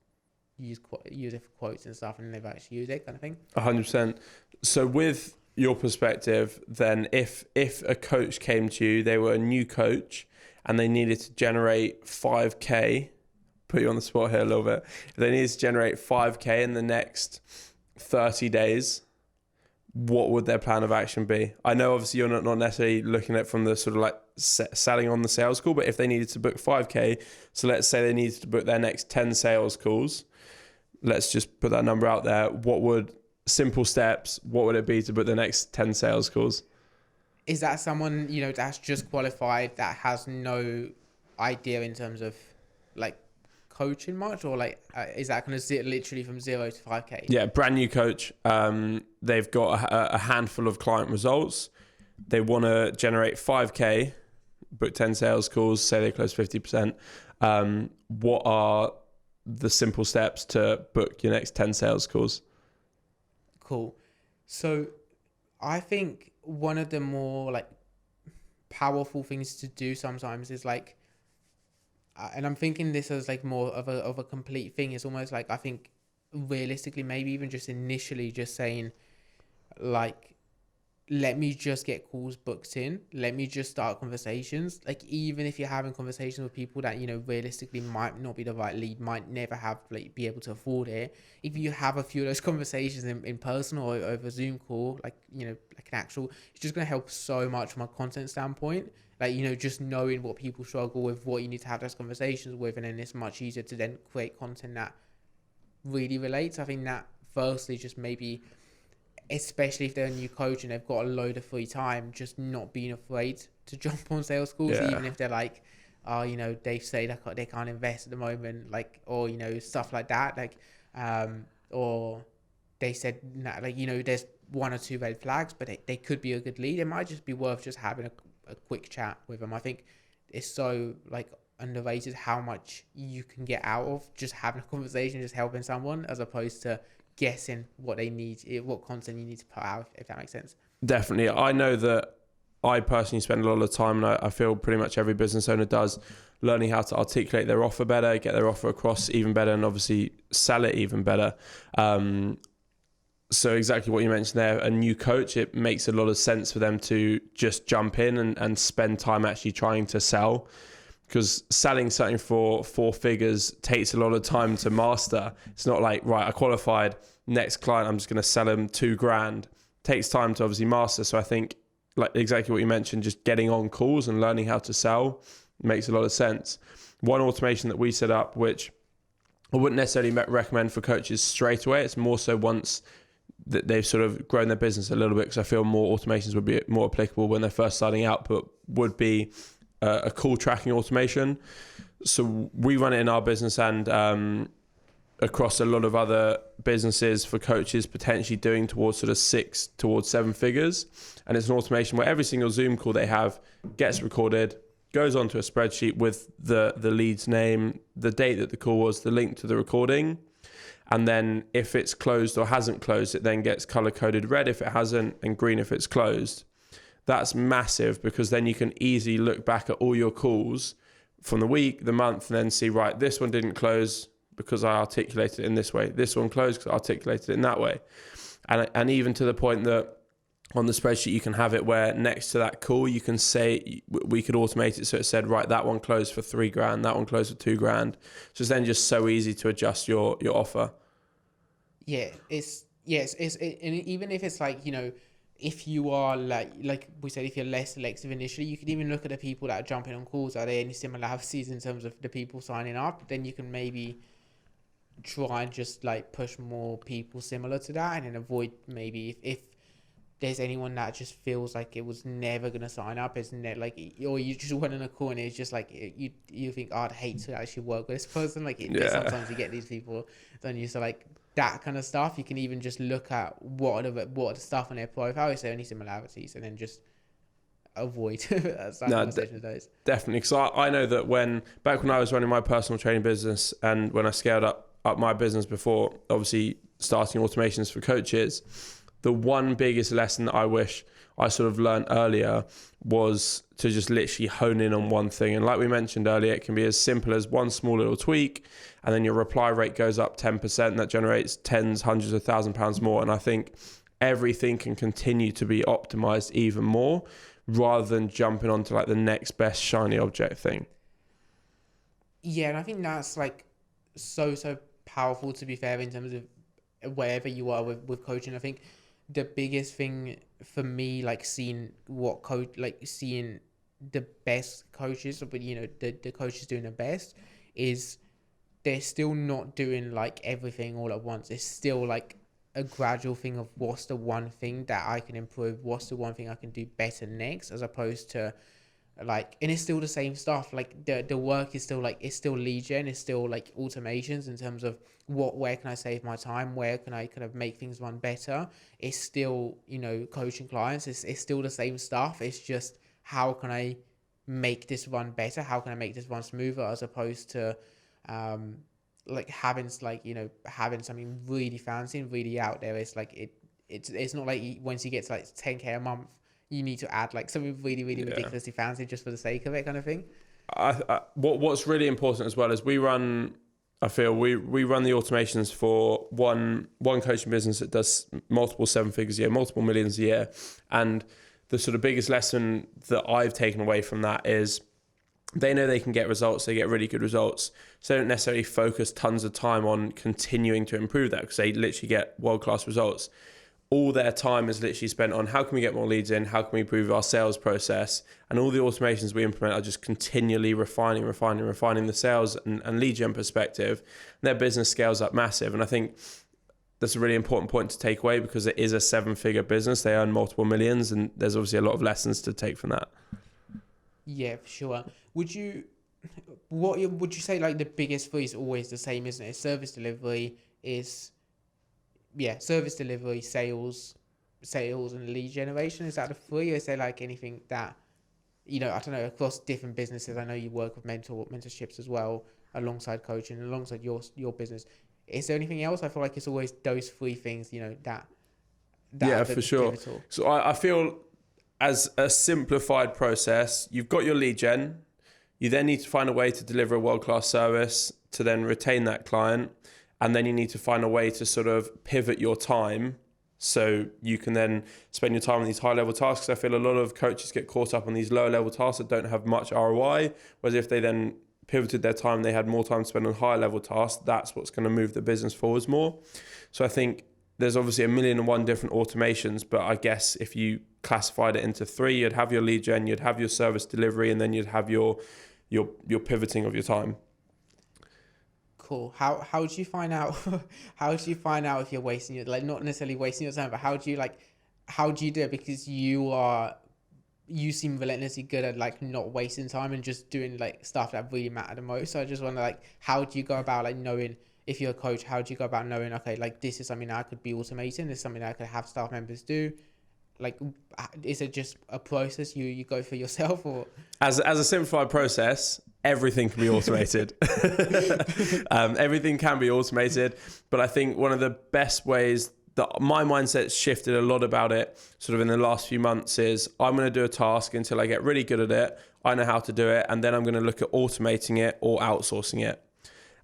use it for quotes and stuff, and they've actually used it, kind of thing. 100%. So with your perspective, then if a coach came to you, they were a new coach and they needed to generate 5k, put you on the spot here a little bit, if they needed to generate 5k in the next 30 days, what would their plan of action be? I know obviously you're not necessarily looking at it from the sort of like selling on the sales call, but if they needed to book 5k, so let's say they needed to book their next 10 sales calls, let's just put that number out there, simple steps, what would it be to book the next 10 sales calls? Is that someone, that's just qualified, that has no idea in terms of like coaching much, or like is that going to literally from 0 to 5k? Yeah, brand new coach. They've got a handful of client results. They want to generate 5k, book 10 sales calls, say they close 50%. What are the simple steps to book your next 10 sales calls? Cool. So I think one of the more like powerful things to do sometimes is like, and I'm thinking this as like more of a complete thing, is almost like, I think realistically, maybe even just initially just saying like, let me just get calls booked in. Let me just start conversations. Like, even if you're having conversations with people that, realistically might not be the right lead, might never have, like, be able to afford it. If you have a few of those conversations in person or over Zoom call, like, like an actual, it's just going to help so much from a content standpoint. Like, just knowing what people struggle with, what you need to have those conversations with, and then it's much easier to then create content that really relates. I think that firstly, just maybe, especially if they're a new coach and they've got a load of free time, just not being afraid to jump on sales calls, even if they're like, they say that they can't invest at the moment, like, or, stuff like that, like, or they said, like, there's one or two red flags, but they could be a good lead. It might just be worth just having a quick chat with them. I think it's so, like, underrated how much you can get out of just having a conversation, just helping someone, as opposed to guessing what they need, what content you need to put out, if that makes sense. Definitely. I know that I personally spend a lot of time, and I feel pretty much every business owner does, learning how to articulate their offer better, get their offer across even better, and obviously sell it even better. So exactly what you mentioned there, a new coach, it makes a lot of sense for them to just jump in and spend time actually trying to sell, because selling something for 4 figures takes a lot of time to master. It's not like, right, I qualified, next client, I'm just going to sell them $2,000. It takes time to obviously master. So I think, like exactly what you mentioned, just getting on calls and learning how to sell makes a lot of sense. One automation that we set up, which I wouldn't necessarily recommend for coaches straight away, it's more so once that they've sort of grown their business a little bit, because I feel more automations would be more applicable when they're first starting out, but would be a call tracking automation. So we run it in our business, and across a lot of other businesses for coaches potentially doing towards sort of 6 towards 7 figures. And it's an automation where every single Zoom call they have gets recorded, goes onto a spreadsheet with the lead's name, the date that the call was, the link to the recording. And then if it's closed or hasn't closed, it then gets color coded red if it hasn't and green if it's closed. That's massive, because then you can easily look back at all your calls from the week, the month, and then see, right, this one didn't close because I articulated it in this way. This one closed because I articulated it in that way. And even to the point that on the spreadsheet, you can have it where next to that call, you can say, we could automate it so it said, right, that one closed for $3,000, that one closed for $2,000. So it's then just so easy to adjust your offer. Yeah, and even if it's like, you know, if you are like we said, if you're less selective initially, you can even look at the people that are jumping on calls. Are there any similarities in terms of the people signing up? Then you can maybe try and just like push more people similar to that, and then avoid maybe if there's anyone that just feels like it was never gonna sign up, it's like, or you just went on a call and it's just like you think, oh, I'd hate to actually work with this person. Like sometimes you get these people, don't you? So like that kind of stuff, you can even just look at what are the stuff on their profile, is there any similarities, and then just avoid conversations. Definitely, because I know that back when I was running my personal training business, and when I scaled up my business before, obviously starting automations for coaches, the one biggest lesson that I wish I sort of learned earlier was to just literally hone in on one thing. And like we mentioned earlier, it can be as simple as one small little tweak, and then your reply rate goes up 10%. That generates tens, hundreds of £1,000s more. And I think everything can continue to be optimized even more, rather than jumping onto like the next best shiny object thing. Yeah, and I think that's like so powerful, to be fair, in terms of wherever you are with coaching. I think the biggest thing for me, like seeing the best coaches, but you know, the coaches doing the best, is they're still not doing like everything all at once. It's still like a gradual thing of what's the one thing that I can improve, what's the one thing I can do better next, as opposed to like, and it's still the same stuff. Like the work is still like, it's still lead gen, it's still like automations in terms of where can I save my time, where can I kind of make things run better. It's still, you know, coaching clients, it's still the same stuff. It's just, how can I make this run better, how can I make this run smoother, as opposed to like having something really fancy and really out there. It's like it's not like once you get to like 10k a month, you need to add like something really ridiculously fancy just for the sake of it, kind of thing. What's really important as well is we run the automations for one coaching business that does multiple 7 figures a year, multiple millions a year. And the sort of biggest lesson that I've taken away from that is they know they can get results, they get really good results. So they don't necessarily focus tons of time on continuing to improve that, because they literally get world-class results. All their time is literally spent on how can we get more leads in, how can we improve our sales process, and all the automations we implement are just continually refining the sales and lead gen perspective. And their business scales up massive. And I think that's a really important point to take away, because it is a 7-figure business. They earn multiple millions, and there's obviously a lot of lessons to take from that. Yeah, for sure. Would you say like the biggest three is always the same, isn't it? Service delivery, sales, and lead generation. Is that the three? Or is there like anything that, you know, I don't know, across different businesses? I know you work with mentorships as well, alongside coaching, alongside your business. Is there anything else? I feel like it's always those three things, you know, that yeah, for sure. Pivotal. So I feel, as a simplified process, you've got your lead gen. You then need to find a way to deliver a world-class service to then retain that client. And then you need to find a way to sort of pivot your time so you can then spend your time on these high-level tasks. I feel a lot of coaches get caught up on these lower-level tasks that don't have much ROI, whereas if they then pivoted their time, they had more time to spend on higher-level tasks, that's what's going to move the business forwards more. So I think there's obviously 1,000,001 different automations, but I guess if you classified it into 3, you'd have your lead gen, you'd have your service delivery, and then you'd have your pivoting of your time. Cool. How do you find out? How do you find out if you're wasting your, like, not necessarily wasting your time, but how do you do it? Because you seem relentlessly good at like not wasting time and just doing like stuff that really matter the most. So I just wonder, like, how do you go about like knowing if you're a coach, how do you go about knowing, okay, like this is something that I could be automating, this is something that I could have staff members do? Like, is it just a process you go for yourself, or as a simplified process, everything can be automated. Everything can be automated, but I think one of the best ways that my mindset's shifted a lot about it sort of in the last few months is I'm going to do a task until I get really good at it. I know how to do it. And then I'm going to look at automating it or outsourcing it.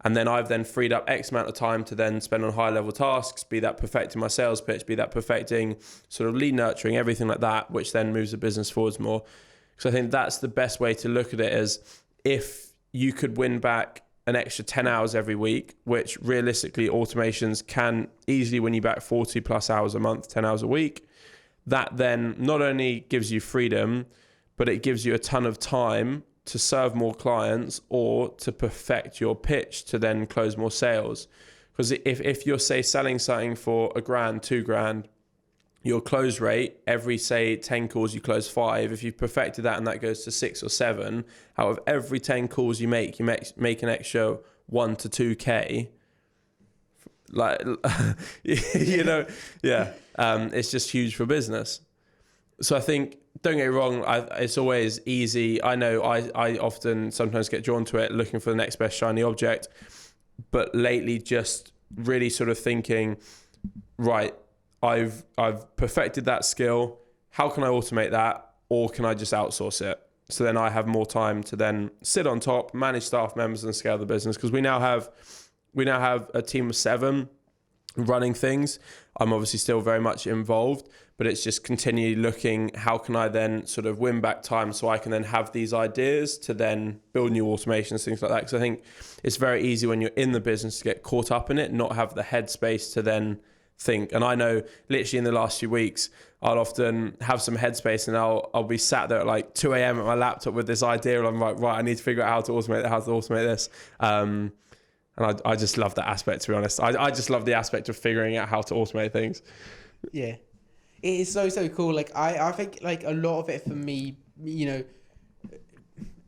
And then I've then freed up X amount of time to then spend on high level tasks, be that perfecting my sales pitch, be that perfecting sort of lead nurturing, everything like that, which then moves the business forwards more. Because I think that's the best way to look at it, is if you could win back an extra 10 hours every week, which realistically automations can easily win you back 40 plus hours a month, 10 hours a week. That then not only gives you freedom, but it gives you a ton of time to serve more clients or to perfect your pitch to then close more sales. Because if you're, say, selling something for $1,000, $2,000, your close rate, every, say, 10 calls, you close 5. If you've perfected that and that goes to 6 or 7, out of every 10 calls you make an extra 1 to 2K. Like, you know, yeah. It's just huge for business. So I think, don't get me wrong, it's always easy. I know I often sometimes get drawn to it, looking for the next best shiny object. But lately, just really sort of thinking, right, I've perfected that skill. How can I automate that? Or can I just outsource it? So then I have more time to then sit on top, manage staff members and scale the business. Because we now have a team of 7 running things. I'm obviously still very much involved, but it's just continually looking, how can I then sort of win back time so I can then have these ideas to then build new automations, things like that. Because I think it's very easy when you're in the business to get caught up in it, not have the headspace to then think. And I know literally in the last few weeks, I'll often have some headspace and I'll be sat there at like 2 a.m. at my laptop with this idea, and I'm like, right, I need to figure out how to automate this. And I just love that aspect, to be honest. I just love the aspect of figuring out how to automate things. Yeah, it is so cool. Like I think like a lot of it for me, you know,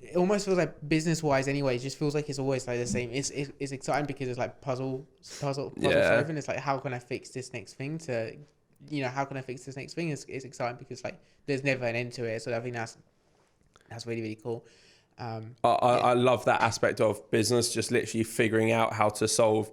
it almost feels like business wise anyway. It just feels like it's always like the same. It's exciting because it's like puzzle solving. It's like, how can I fix this next thing to, you know, how can I fix this next thing? It's exciting because like there's never an end to it. So I think that's really, really cool. I love that aspect of business, just literally figuring out how to solve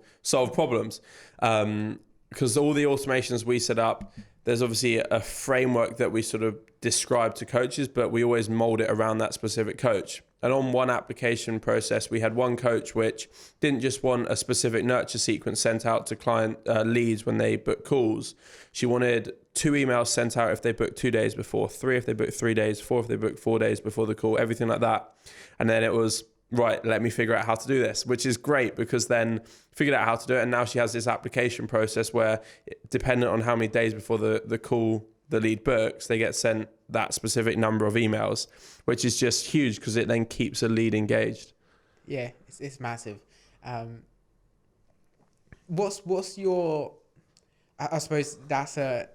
problems. Because all the automations we set up, there's obviously a framework that we sort of describe to coaches, but we always mold it around that specific coach. And on one application process, we had one coach which didn't just want a specific nurture sequence sent out to client leads when they book calls. She wanted 2 emails sent out if they booked 2 days before, 3 if they booked 3 days, 4 if they booked 4 days before the call, everything like that. And then it was, right, let me figure out how to do this, which is great because then figured out how to do it. And now she has this application process where, dependent on how many days before the call the lead books, they get sent that specific number of emails, which is just huge because it then keeps a lead engaged. Yeah, it's massive. What's your, I suppose that's a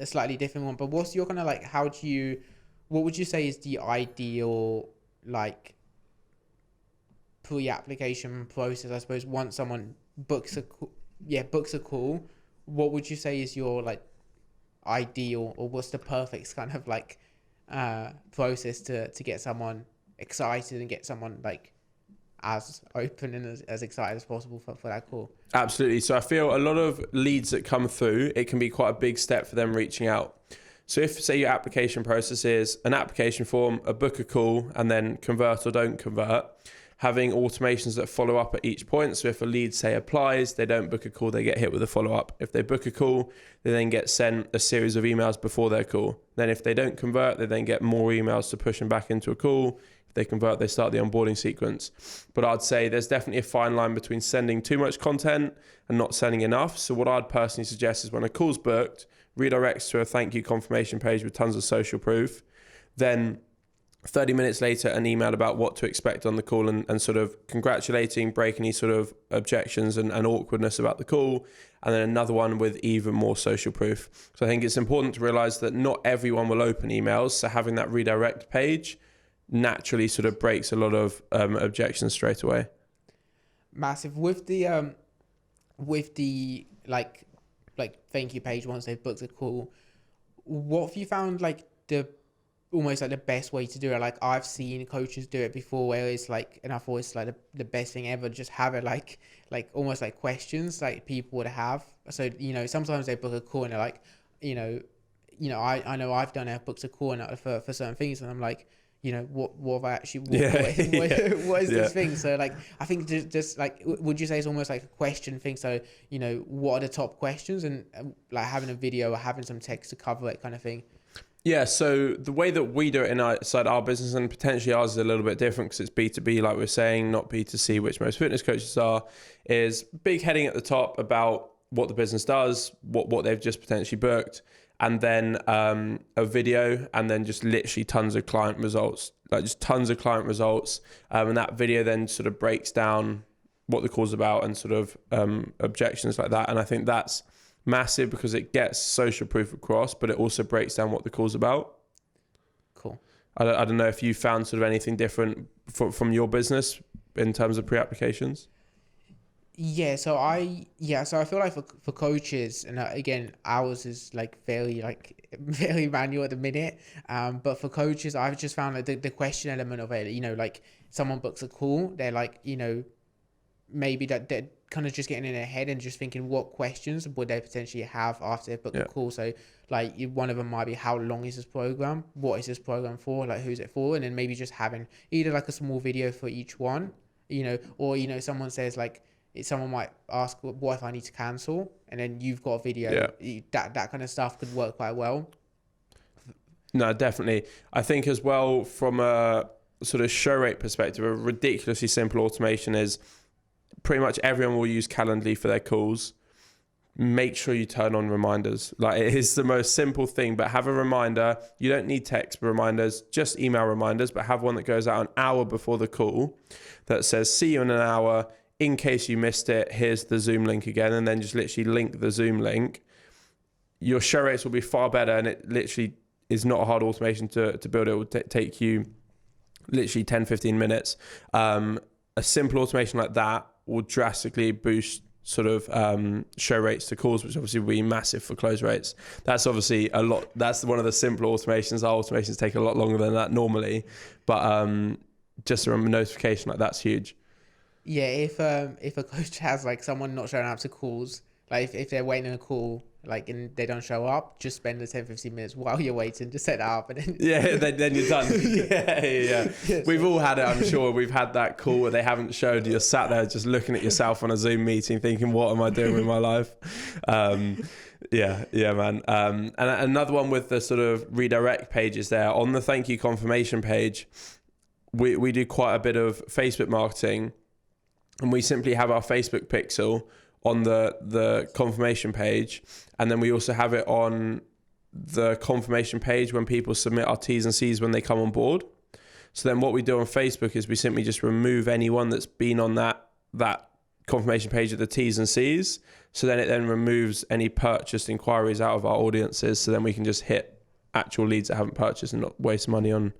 slightly different one, but what's your kind of like, what would you say is the ideal like pre-application process? I suppose once someone books a call, what would you say is your like ideal, or what's the perfect kind of like process to get someone excited and get someone like as open and as excited as possible for that call? Absolutely. So I feel a lot of leads that come through, it can be quite a big step for them reaching out. So if, say, your application process is an application form, a book a call, and then convert or don't convert, having automations that follow up at each point. So if a lead, say, applies, they don't book a call, they get hit with a follow-up. If they book a call, they then get sent a series of emails before their call. Then if they don't convert, they then get more emails to push them back into a call. If they convert, they start the onboarding sequence. But I'd say there's definitely a fine line between sending too much content and not sending enough. So what I'd personally suggest is when a call's booked, redirects to a thank you confirmation page with tons of social proof. Then 30 minutes later, an email about what to expect on the call and sort of congratulating, break any sort of objections and awkwardness about the call. And then another one with even more social proof. So I think it's important to realize that not everyone will open emails. So having that redirect page naturally sort of breaks a lot of objections straight away. Massive. With the with the like thank you page once they've booked a call, what have you found like the almost like the best way to do it? Like I've seen coaches do it before where it's like, and I thought it's like the best thing ever, just have it like almost like questions like people would have. So sometimes they book a call and they're like, I know I've done it, I've booked a call and for certain things, and I'm like, what have I actually what is this thing? So like I think just like, would you say it's almost like a question thing? So what are the top questions, and like having a video or having some text to cover it kind of thing. Yeah, so the way that we do it inside our business, and potentially ours is a little bit different because it's B2B, like we're saying, not B2C, which most fitness coaches are, is big heading at the top about what the business does, what they've just potentially booked, and then a video, and then just literally tons of client results, like just tons of client results. And that video then sort of breaks down what the call's about and sort of objections like that. And I think that's massive because it gets social proof across, but it also breaks down what the call's about. Cool. I don't know if you found sort of anything different from your business in terms of pre-applications. So I feel like for coaches, and again, ours is like very manual at the minute. But for coaches, I've just found like the question element of it. Like someone books a call, they're like, maybe that they're kind of just getting in their head and just thinking what questions would they potentially have after they've booked a call. So like one of them might be, how long is this program? What is this program for? Like who's it for? And then maybe just having either like a small video for each one, or someone says like, someone might ask, what if I need to cancel? And then you've got a video. That kind of stuff could work quite well. No, definitely. I think as well, from a sort of show rate perspective, a ridiculously simple automation is pretty much everyone will use Calendly for their calls. Make sure you turn on reminders. Like, it is the most simple thing, but have a reminder. You don't need text reminders, just email reminders, but have one that goes out an hour before the call that says, see you in an hour. In case you missed it, here's the Zoom link again, and then just literally link the Zoom link. Your show rates will be far better, and it literally is not a hard automation to build. It will take you literally 10, 15 minutes. A simple automation like that will drastically boost sort of show rates to calls, which obviously will be massive for close rates. That's obviously a lot. That's one of the simpler automations. Our automations take a lot longer than that normally, but just a notification like that's huge. Yeah, if a coach has like someone not showing up to calls, like if they're waiting on a call, like and they don't show up, just spend the 10-15 minutes while you're waiting to set that up, and then then you're done. Yeah. We've all had it, I'm sure. We've had that call where they haven't showed. You're sat there just looking at yourself on a Zoom meeting, thinking, "What am I doing with my life?" Yeah, man. And another one with the sort of redirect pages there on the thank you confirmation page. We do quite a bit of Facebook marketing. And we simply have our Facebook pixel on the confirmation page. And then we also have it on the confirmation page when people submit our T's and C's when they come on board. So then what we do on Facebook is we simply just remove anyone that's been on that confirmation page of the T's and C's. So then it then removes any purchased inquiries out of our audiences. So then we can just hit actual leads that haven't purchased and not waste money on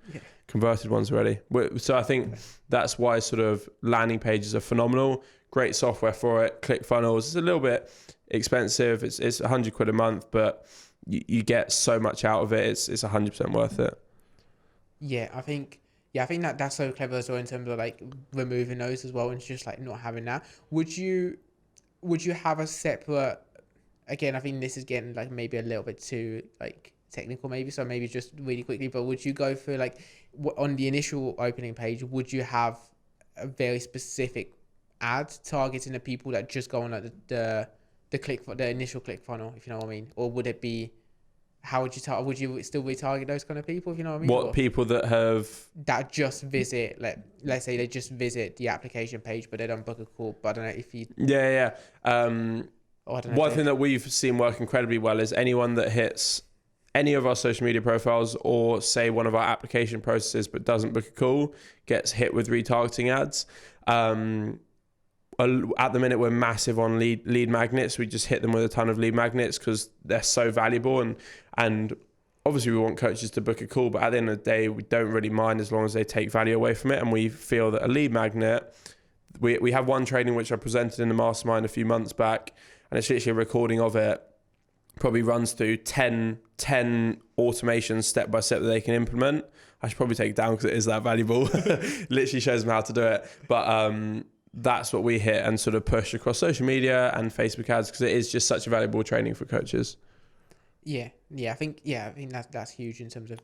converted ones already. So I think that's why sort of landing pages are phenomenal. Great software for it. ClickFunnels. It's a little bit expensive. It's £100 a month, but you get so much out of it. It's 100% worth it. I think that's so clever as well in terms of like removing those as well and just like not having that. Would you have a separate? Again, I think this is getting like maybe a little bit too like technical maybe, so maybe just really quickly, but would you go for like on the initial opening page, would you have a very specific ad targeting the people that just go on like the initial click funnel, if you know what I mean? Or would it be, how would you still retarget those kind of people, if you know what I mean? What people that just visit, let's say they just visit the application page but they don't book a call, but I don't know if you one thing that we've seen work incredibly well is anyone that hits any of our social media profiles or say one of our application processes but doesn't book a call gets hit with retargeting ads. At the minute we're massive on lead magnets. We just hit them with a ton of lead magnets because they're so valuable, and obviously we want coaches to book a call, but at the end of the day we don't really mind as long as they take value away from it. And we feel that a lead magnet, we have one training which I presented in the mastermind a few months back, and it's literally a recording of it. Probably runs through 10 automations step by step that they can implement. I should probably take it down because it is that valuable. Literally shows them how to do it. But that's what we hit and sort of push across social media and Facebook ads, because it is just such a valuable training for coaches. I think that's huge in terms of